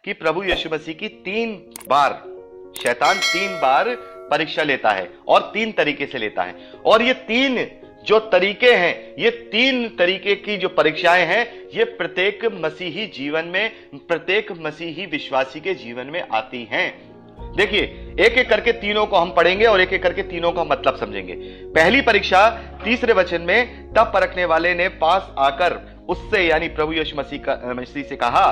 कि प्रभु यीशु मसीह की 3 बार शैतान 3 बार परीक्षा लेता है और 3 तरीके से लेता है। और ये 3 जो तरीके हैं, ये 3 तरीके की जो परीक्षाएं हैं, ये प्रत्येक मसीही जीवन में, प्रत्येक मसीही विश्वासी के जीवन में आती हैं। देखिए, एक एक करके तीनों को हम पढ़ेंगे और एक एक करके तीनों का मतलब समझेंगे। पहली परीक्षा 3रे वचन में, तब परखने वाले ने पास आकर उससे यानी प्रभु यीशु मसीह से कहा,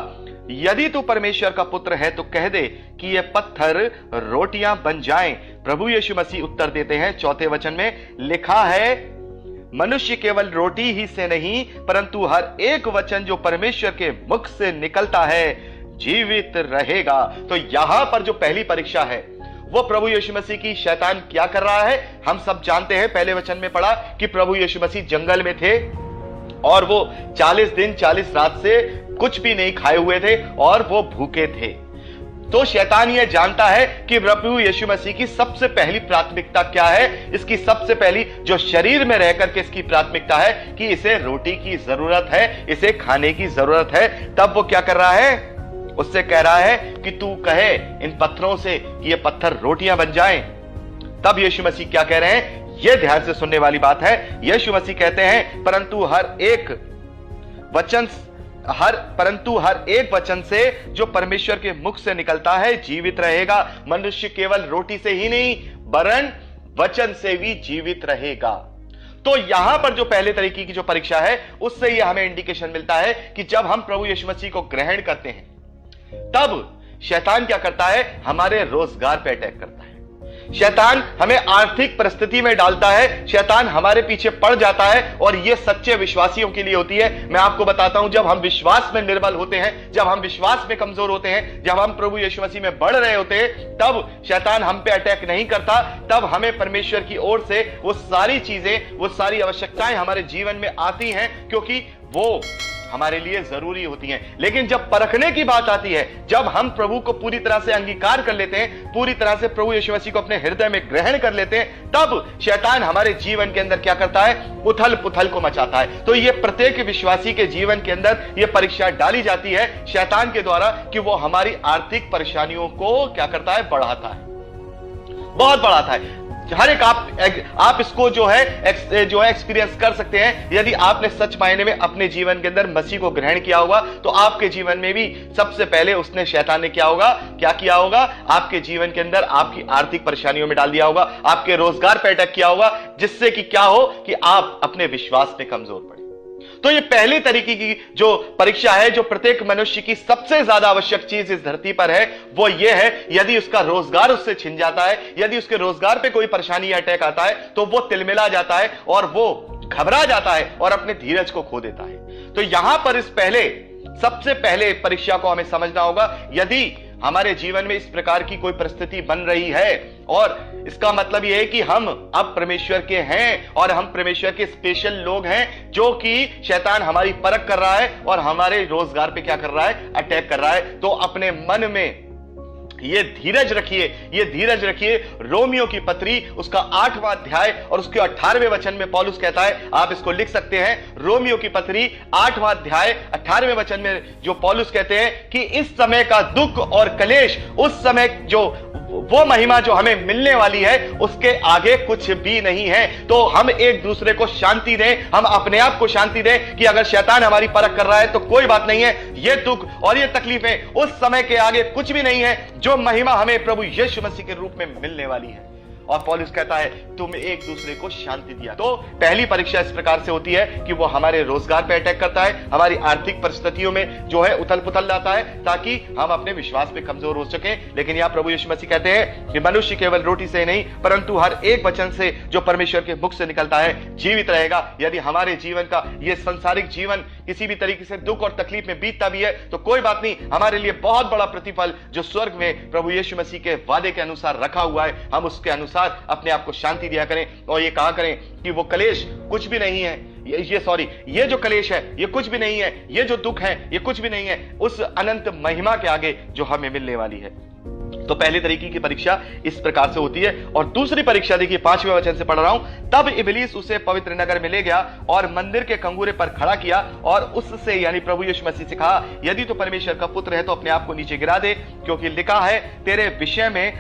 यदि तू परमेश्वर का पुत्र है तो कह दे कि ये पत्थर रोटियां बन जाएं। प्रभु यीशु मसीह उत्तर देते हैं 4थे वचन में, लिखा है मनुष्य केवल रोटी ही से नहीं परंतु हर एक वचन जो परमेश्वर के मुख से निकलता है जीवित रहेगा। तो यहां पर जो पहली परीक्षा है वो प्रभु यीशु मसीह की शैतान क्या कर रहा है, हम सब जानते हैं। पहले वचन में पढ़ा कि प्रभु यीशु मसीह जंगल में थे और वो 40 दिन 40 रात से कुछ भी नहीं खाए हुए थे और वो भूखे थे। तो शैतान यह जानता है कि प्रभु यीशु मसीह की सबसे पहली प्राथमिकता क्या है। इसकी सबसे पहली जो शरीर में रहकर के इसकी प्राथमिकता है कि इसे रोटी की जरूरत है, इसे खाने की जरूरत है। तब वो क्या कर रहा है, उससे कह रहा है कि तू कहे इन पत्थरों से कि ये पत्थर रोटियां बन जाएं। तब यीशु मसीह क्या कह रहे हैं, यह ध्यान से सुनने वाली बात है। यीशु मसीह कहते हैं परंतु हर एक वचन से जो परमेश्वर के मुख से निकलता है जीवित रहेगा। मनुष्य केवल रोटी से ही नहीं वरन वचन से भी जीवित रहेगा। तो यहां पर जो पहले तरीके की जो परीक्षा है उससे यह हमें इंडिकेशन मिलता है कि जब हम प्रभु यीशु मसीह को ग्रहण करते हैं तब शैतान क्या करता है, हमारे रोजगार पे अटैक करता है। शैतान हमें आर्थिक परिस्थिति में डालता है, शैतान हमारे पीछे पड़ जाता है और यह सच्चे विश्वासियों के लिए होती है। मैं आपको बताता हूं, जब हम विश्वास में निर्बल होते हैं, जब हम विश्वास में कमजोर होते हैं, जब हम प्रभु यीशु मसीह में बढ़ रहे होते हैं, तब शैतान हम पे अटैक नहीं करता। तब हमें परमेश्वर की ओर से वो सारी चीजें, वो सारी आवश्यकताएं हमारे जीवन में आती हैं क्योंकि वो हमारे लिए जरूरी होती हैं। लेकिन जब परखने की बात आती है, जब हम प्रभु को पूरी तरह से अंगीकार कर लेते हैं, पूरी तरह से प्रभु यीशु मसीह को अपने हृदय में ग्रहण कर लेते हैं, तब शैतान हमारे जीवन के अंदर क्या करता है, उथल पुथल को मचाता है। तो ये प्रत्येक विश्वासी के जीवन के अंदर ये परीक्षा डाली जाती है शैतान के द्वारा कि वो हमारी आर्थिक परेशानियों को क्या करता है, बढ़ाता है, बहुत बढ़ाता है। हर एक आप इसको जो है एक्सपीरियंस कर सकते हैं। यदि आपने सच मायने में अपने जीवन के अंदर मसीह को ग्रहण किया होगा तो आपके जीवन में भी सबसे पहले उसने, शैतान ने क्या किया होगा, आपके जीवन के अंदर आपकी आर्थिक परेशानियों में डाल दिया होगा, आपके रोजगार पे अटैक किया होगा, जिससे कि क्या हो कि आप अपने विश्वास में कमजोर पड़े। तो ये पहली तरीके की जो परीक्षा है, जो प्रत्येक मनुष्य की सबसे ज्यादा आवश्यक चीज इस धरती पर है, वो ये है, यदि उसका रोजगार उससे छिन जाता है, यदि उसके रोजगार पे कोई परेशानी या अटैक आता है तो वो तिलमिला जाता है और वो घबरा जाता है और अपने धीरज को खो देता है। तो यहां पर सबसे पहले परीक्षा को हमें समझना होगा। यदि हमारे जीवन में इस प्रकार की कोई परिस्थिति बन रही है और इसका मतलब यह है कि हम अब परमेश्वर के हैं और हम परमेश्वर के स्पेशल लोग हैं, जो कि शैतान हमारी परख कर रहा है और हमारे रोजगार पे क्या कर रहा है, अटैक कर रहा है। तो अपने मन में ये धीरज रखिए। रोमियो की पत्री उसका 8वां अध्याय और उसके 18वें वचन में पौलुस कहता है, आप इसको लिख सकते हैं, रोमियो की पत्री 8वां अध्याय 18वें वचन में जो पौलुस कहते हैं कि इस समय का दुख और कलेश, उस समय जो वो महिमा जो हमें मिलने वाली है उसके आगे कुछ भी नहीं है। तो हम एक दूसरे को शांति दें, हम अपने आप को शांति दें कि अगर शैतान हमारी परख कर रहा है तो कोई बात नहीं है, ये दुख और ये तकलीफें उस समय के आगे कुछ भी नहीं है जो महिमा हमें प्रभु यीशु मसीह के रूप में मिलने वाली है। और पौलुस कहता है तुम एक दूसरे को शांति दिया। तो पहली परीक्षा इस प्रकार से होती है कि वो हमारे रोजगार पे अटैक करता है, हमारी आर्थिक परिस्थितियों में जो है उथल पुथल लाता है ताकि हम अपने विश्वास पे कमजोर हो सकें। लेकिन यहाँ प्रभु यीशु मसीह कहते हैं कि मनुष्य केवल रोटी से नहीं परंतु हर एक वचन से जो परमेश्वर के मुख से निकलता है जीवित रहेगा। यदि हमारे जीवन का ये संसारिक जीवन किसी भी तरीके से दुख और तकलीफ में बीतता भी है तो कोई बात नहीं, हमारे लिए बहुत बड़ा प्रतिफल जो स्वर्ग में प्रभु यीशु मसीह के वादे के अनुसार रखा हुआ है, हम उसके अनुसार अपने आप को शांति दिया करें और ये कहा करें कि वो कलेश कुछ भी नहीं है, ये जो कलेश है ये कुछ भी नहीं है, ये जो दुख है ये कुछ भी नहीं है उस अनंत महिमा के आगे जो हमें मिलने वाली है। तो पहले तरीके की परीक्षा इस प्रकार से होती है। और दूसरी परीक्षा देखिए 5वें वचन से पढ़ रहा हूं, तब इब्लीस उसे पवित्र नगर में ले गया और मंदिर के कंगूरे पर खड़ा किया और उससे यानी प्रभु यीशु मसीह से कहा, यदि तू परमेश्वर का पुत्र है तो अपने आप को नीचे गिरा दे, क्योंकि लिखा है तेरे विषय में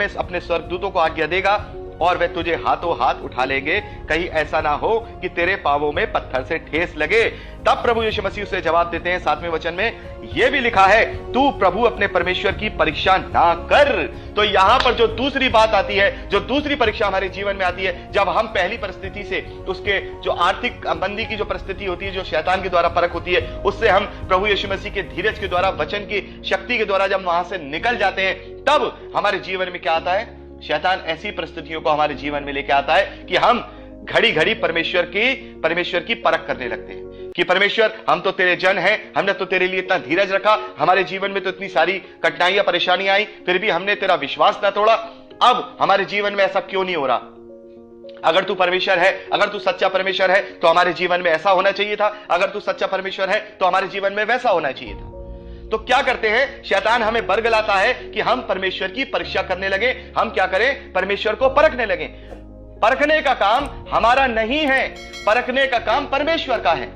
अपने स्वर्गदूतों को आज्ञा देगा और वे तुझे हाथों हाथ उठा लेंगे, कहीं ऐसा ना हो कि तेरे पांवों में पत्थर से ठेस लगे। तब प्रभु यीशु मसीह उसे जवाब देते हैं 7वें वचन में, यह भी लिखा है तू प्रभु अपने परमेश्वर की परीक्षा ना कर। तो यहां पर जो दूसरी बात आती है, जो दूसरी परीक्षा हमारे जीवन में आती है, जब हम पहली परिस्थिति से उसके जो आर्थिक मंदी की जो परिस्थिति होती है, जो शैतान के द्वारा परख होती है, उससे हम प्रभु यीशु मसीह के धीरज के द्वारा, वचन की शक्ति के द्वारा जब वहां से निकल जाते हैं, तब हमारे जीवन में क्या आता है, शैतान ऐसी परिस्थितियों को हमारे जीवन में लेके आता है कि हम घड़ी घड़ी परमेश्वर की परख करने लगते हैं कि परमेश्वर, हम तो तेरे जन हैं, हमने तो तेरे लिए इतना धीरज रखा, हमारे जीवन में तो इतनी सारी कठिनाइयां परेशानियां आई, फिर भी हमने तेरा विश्वास ना तोड़ा, अब हमारे जीवन में ऐसा क्यों नहीं हो रहा? अगर तू परमेश्वर है, अगर तू सच्चा परमेश्वर है तो हमारे जीवन में ऐसा होना चाहिए था, अगर तू सच्चा परमेश्वर है तो हमारे जीवन में वैसा होना चाहिए था। तो क्या करते हैं, शैतान हमें बरगलाता है कि हम परमेश्वर की परीक्षा करने लगे, हम क्या करें, परमेश्वर को परखने लगे। परखने का काम हमारा नहीं है, परखने का काम परमेश्वर का है।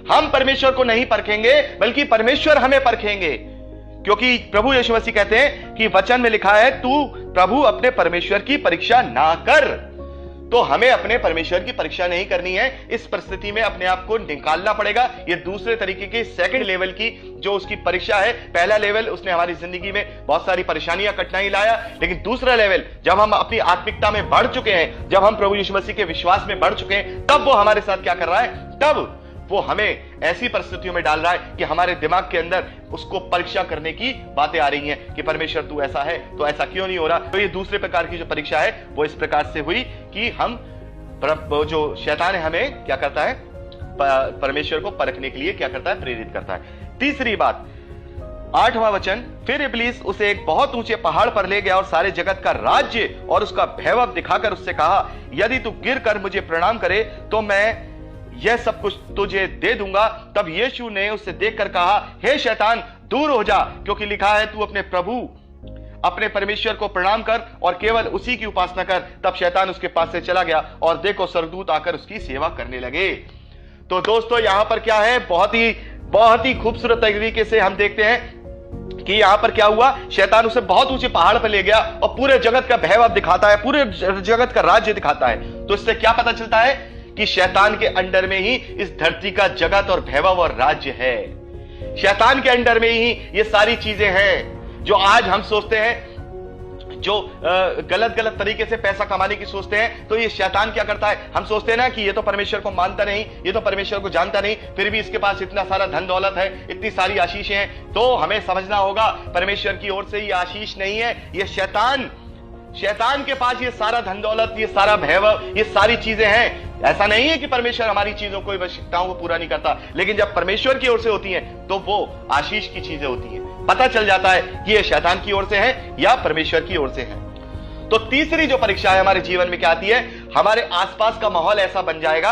हम परमेश्वर को नहीं परखेंगे, बल्कि परमेश्वर हमें परखेंगे, क्योंकि प्रभु यीशु मसीह कहते हैं कि वचन में लिखा है तू प्रभु अपने परमेश्वर की परीक्षा ना कर। तो हमें अपने परमेश्वर की परीक्षा नहीं करनी है, इस परिस्थिति में अपने आप को निकालना पड़ेगा। ये दूसरे तरीके की सेकंड लेवल की जो उसकी परीक्षा है, पहला लेवल उसने हमारी जिंदगी में बहुत सारी परेशानियां कठिनाई लाया, लेकिन दूसरा लेवल जब हम अपनी आत्मिकता में बढ़ चुके हैं, जब हम प्रभु यीशु मसीह के विश्वास में बढ़ चुके हैं, तब वो हमारे साथ क्या कर रहा है, तब वो हमें ऐसी परिस्थितियों में डाल रहा है कि हमारे दिमाग के अंदर उसको परीक्षा करने की बातें आ रही हैं कि परमेश्वर तू ऐसा है तो ऐसा क्यों नहीं हो रहा। तो ये दूसरे प्रकार की जो परीक्षा है वो इस प्रकार से हुई कि हम जो शैतान है हमें क्या करता है, परमेश्वर को परखने के लिए क्या करता है, प्रेरित करता है। तीसरी बात 8वां वचन, फिर इब्लीस उसे एक बहुत ऊंचे पहाड़ पर ले गया और सारे जगत का राज्य और उसका वैभव दिखाकर उससे कहा, यदि तू गिर कर मुझे प्रणाम करे तो मैं यह सब कुछ तुझे दे दूंगा। तब यीशु ने उससे देखकर कहा, हे शैतान दूर हो जा, क्योंकि लिखा है तू अपने प्रभु अपने परमेश्वर को प्रणाम कर और केवल उसी की उपासना कर। तब शैतान उसके पास से चला गया और देखो स्वर्गदूत आकर उसकी सेवा करने लगे। तो दोस्तों यहां पर क्या है, बहुत ही खूबसूरत तरीके से हम देखते हैं कि यहां पर क्या हुआ, शैतान उसे बहुत ऊंचे पहाड़ पर ले गया और पूरे जगत का वैभव दिखाता है, पूरे जगत का राज्य दिखाता है। तो इससे क्या पता चलता है कि शैतान के अंडर में ही इस धरती का जगत और वैभव और राज्य है। शैतान के अंडर में ही ये सारी चीजें हैं जो आज हम सोचते हैं, जो गलत तरीके से पैसा कमाने की सोचते हैं। तो ये शैतान क्या करता है, हम सोचते हैं ना कि ये तो परमेश्वर को मानता नहीं, ये तो परमेश्वर को जानता नहीं, फिर भी इसके पास इतना सारा धन दौलत है, इतनी सारी आशीषें हैं। तो हमें समझना होगा परमेश्वर की ओर से ये आशीष नहीं है, ये शैतान के पास ये सारा धन दौलत, ये सारा वैभव, ये सारी चीजें हैं। ऐसा नहीं है कि परमेश्वर हमारी चीजों को, आवश्यकताओं को पूरा नहीं करता, लेकिन जब परमेश्वर की ओर से होती हैं तो वो आशीष की चीजें होती हैं। पता चल जाता है कि ये शैतान की ओर से है या परमेश्वर की ओर से है। तो तीसरी जो परीक्षा है हमारे जीवन में क्या आती है, हमारे आसपास का माहौल ऐसा बन जाएगा,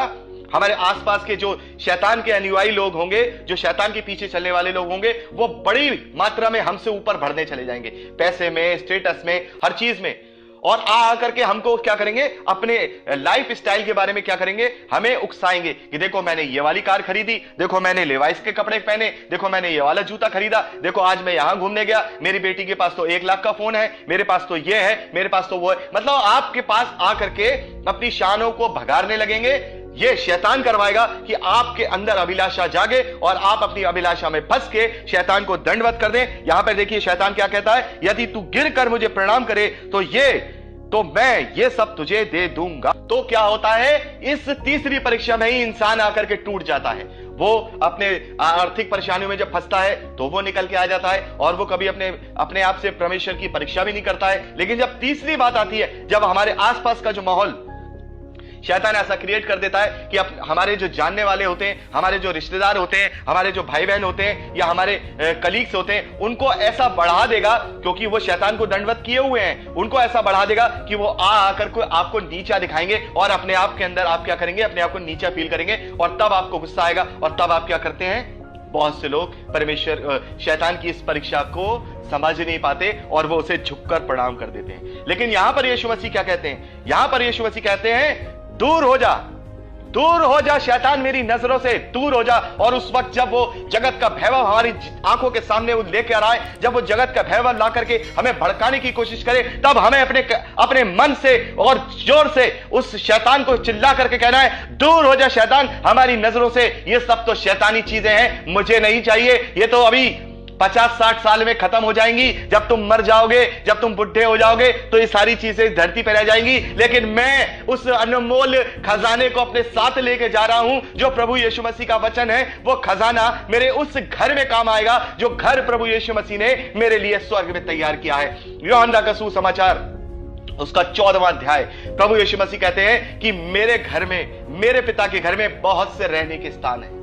हमारे आसपास के जो शैतान के अनुयायी लोग होंगे, जो शैतान के पीछे चलने वाले लोग होंगे, वो बड़ी मात्रा में हमसे ऊपर बढ़ने चले जाएंगे, पैसे में, स्टेटस में, हर चीज में। और करके हमको क्या करेंगे, अपने लाइफ स्टाइल के बारे में क्या करेंगे, हमें उकसाएंगे कि देखो मैंने ये वाली कार खरीदी, देखो मैंने लेवाइस के कपड़े पहने, देखो मैंने ये वाला जूता खरीदा, देखो आज मैं यहां घूमने गया, मेरी बेटी के पास तो 1 लाख का फोन है, मेरे पास तो ये है, मेरे पास तो वो है। मतलब आपके पास आकर के अपनी शानों को भगारने लगेंगे। ये शैतान करवाएगा कि आपके अंदर अभिलाषा जागे और आप अपनी अभिलाषा में फंस के शैतान को दंडवत कर दें। यहां पर देखिए शैतान क्या कहता है, यदि तू गिर कर मुझे प्रणाम करे तो मैं ये सब तुझे दे दूंगा। तो क्या होता है, इस तीसरी परीक्षा में ही इंसान आकर के टूट जाता है। वो अपने आर्थिक परेशानियों में जब फंसता है तो वो निकल के आ जाता है और वो कभी अपने आप से परमेश्वर की परीक्षा भी नहीं करता है। लेकिन जब तीसरी बात आती है, जब हमारे आसपास का जो माहौल शैतान ऐसा क्रिएट कर देता है कि हमारे जो जानने वाले होते हैं, हमारे जो रिश्तेदार होते हैं, हमारे जो भाई बहन होते हैं या हमारे कलीग्स होते हैं, उनको ऐसा बढ़ा देगा, क्योंकि वो शैतान को दंडवत किए हुए हैं, उनको ऐसा बढ़ा देगा कि वो आकर को आपको नीचा दिखाएंगे और अपने आप के अंदर आप क्या करेंगे, अपने आप को नीचा फील करेंगे और तब आपको गुस्सा आएगा और तब आप क्या करते हैं, बहुत से लोग शैतान की इस परीक्षा को समझ नहीं पाते और वो उसे झुककर प्रणाम कर देते हैं। लेकिन यहां पर यीशु मसीह क्या कहते हैं? यहां पर यीशु मसीह कहते हैं, दूर हो जा शैतान, मेरी नजरों से दूर हो जा। और उस वक्त जब वो जगत का वैभव हमारी आंखों के सामने वो लेकर आए, जब वो जगत का वैभव ला करके हमें भड़काने की कोशिश करे, तब हमें अपने मन से और जोर से उस शैतान को चिल्ला करके कहना है, दूर हो जा शैतान हमारी नजरों से, ये सब तो शैतानी चीजें हैं, मुझे नहीं चाहिए, ये तो अभी 50-60 साल में खत्म हो जाएंगी, जब तुम मर जाओगे, जब तुम बुढ़े हो जाओगे तो ये सारी चीजें धरती पर रह जाएंगी। लेकिन मैं उस अनमोल खजाने को अपने साथ लेके जा रहा हूं जो प्रभु यीशु मसीह का वचन है। वो खजाना मेरे उस घर में काम आएगा जो घर प्रभु यीशु मसीह ने मेरे लिए स्वर्ग में तैयार किया है। यूहन्ना का सुसमाचार उसका 14वां अध्याय, प्रभु यीशु मसीह कहते हैं कि मेरे घर में, मेरे पिता के घर में बहुत से रहने के स्थान है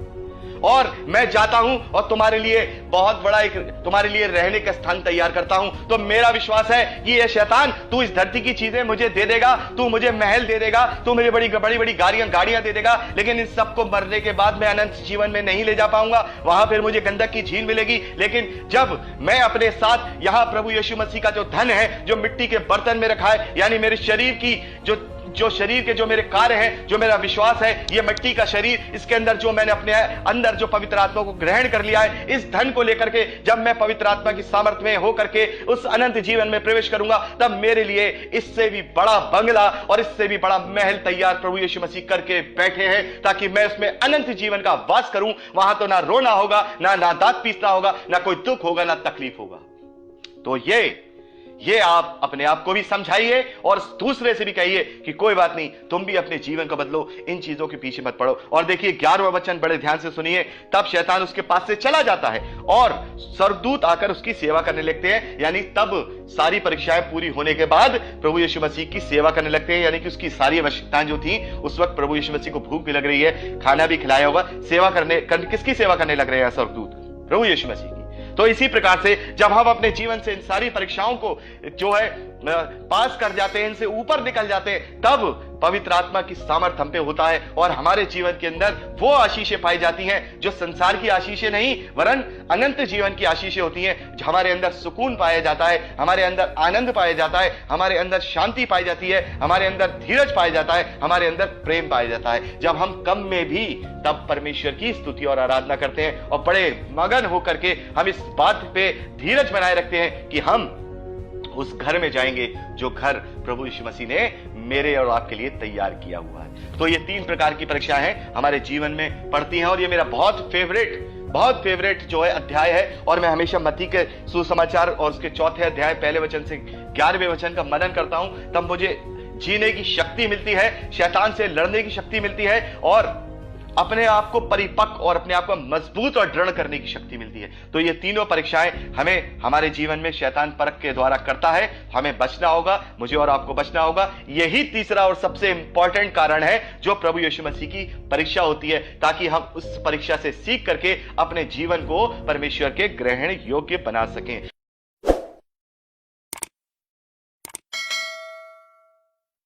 और मैं जाता हूं और तुम्हारे लिए बहुत बड़ा एक तुम्हारे लिए रहने का स्थान तैयार करता हूं। तो मेरा विश्वास है कि ये शैतान, तू इस धरती की चीजें मुझे दे देगा, तू मुझे महल दे देगा, तू मुझे बड़ी बड़ी गाड़ियां दे देगा, लेकिन इन सबको मरने के बाद मैं अनंत जीवन में नहीं ले जा पाऊंगा। वहां फिर मुझे गंधक की झील मिलेगी। लेकिन जब मैं अपने साथ यहां प्रभु यीशु मसीह का जो धन है, जो मिट्टी के बर्तन में रखा है, यानी मेरे शरीर की जो शरीर के जो मेरे कार्य हैं, जो मेरा विश्वास है, ये मिट्टी का शरीर, इसके अंदर जो मैंने अपने अंदर जो पवित्र आत्मा को ग्रहण कर लिया है, इस धन को लेकर के जब मैं पवित्र आत्मा की सामर्थ्य में होकर के उस अनंत जीवन में प्रवेश करूंगा, तब मेरे लिए इससे भी बड़ा बंगला और इससे भी बड़ा महल तैयार प्रभु यीशु मसीह करके बैठे हैं, ताकि मैं उसमें अनंत जीवन का वास करूं। वहां तो ना रोना होगा, ना दांत पीसना होगा, ना कोई दुख होगा, ना तकलीफ होगा। तो ये आप अपने आप को भी समझाइए और दूसरे से भी कहिए कि कोई बात नहीं, तुम भी अपने जीवन को बदलो, इन चीजों के पीछे मत पड़ो। और देखिए 11वां वचन बड़े ध्यान से सुनिए, तब शैतान उसके पास से चला जाता है और स्वर्गदूत आकर उसकी सेवा करने लगते हैं। यानी तब सारी परीक्षाएं पूरी होने के बाद प्रभु यीशु मसीह की सेवा करने लगते हैं। यानी कि उसकी सारी आवश्यकताएं जो थी, उस वक्त प्रभु यीशु मसीह को भूख भी लग रही है, खाना भी खिलाया होगा, किसकी सेवा करने लग रहे हैं स्वर्गदूत? प्रभु यीशु मसीह की। तो इसी प्रकार से जब हम अपने जीवन से इन सारी परीक्षाओं को जो है पास कर जाते हैं, इनसे ऊपर निकल जाते हैं, तब पवित्र आत्मा की सामर्थ हम पे होता है और हमारे जीवन के अंदर वो आशीषें पाई जाती हैं जो संसार की आशीषें नहीं, वरन अनंत जीवन की आशीषें होती हैं। हमारे अंदर सुकून पाया जाता है, हमारे अंदर आनंद पाया जाता है, हमारे अंदर शांति पाई जाती है, हमारे अंदर धीरज पाया जाता है, हमारे अंदर प्रेम पाया जाता है। जब हम कम में भी तब परमेश्वर की स्तुति और आराधना करते हैं और बड़े मगन होकर के हम इस बात पे धीरज बनाए रखते हैं कि हम उस घर में जाएंगे जो घर प्रभु यीशु मसीह ने मेरे और आपके लिए तैयार किया हुआ है। तो ये 3 प्रकार की परीक्षाएं हैं हमारे जीवन में पड़ती हैं और ये मेरा बहुत फेवरेट जो है अध्याय है। और मैं हमेशा मत्ती के सुसमाचार और उसके 4थे अध्याय 1 वचन से 11वें वचन का मनन करता हूं, तब मुझे जीने की शक्ति मिलती है, शैतान से लड़ने की शक्ति मिलती है और अपने आप को परिपक्व और अपने आप को मजबूत और दृढ़ करने की शक्ति मिलती है। तो ये तीनों परीक्षाएं हमें हमारे जीवन में शैतान परख के द्वारा करता है। हमें बचना होगा, मुझे और आपको बचना होगा। यही तीसरा और सबसे इंपॉर्टेंट कारण है जो प्रभु यीशु मसीह की परीक्षा होती है, ताकि हम उस परीक्षा से सीख करके अपने जीवन को परमेश्वर के ग्रहण योग्य बना सकें।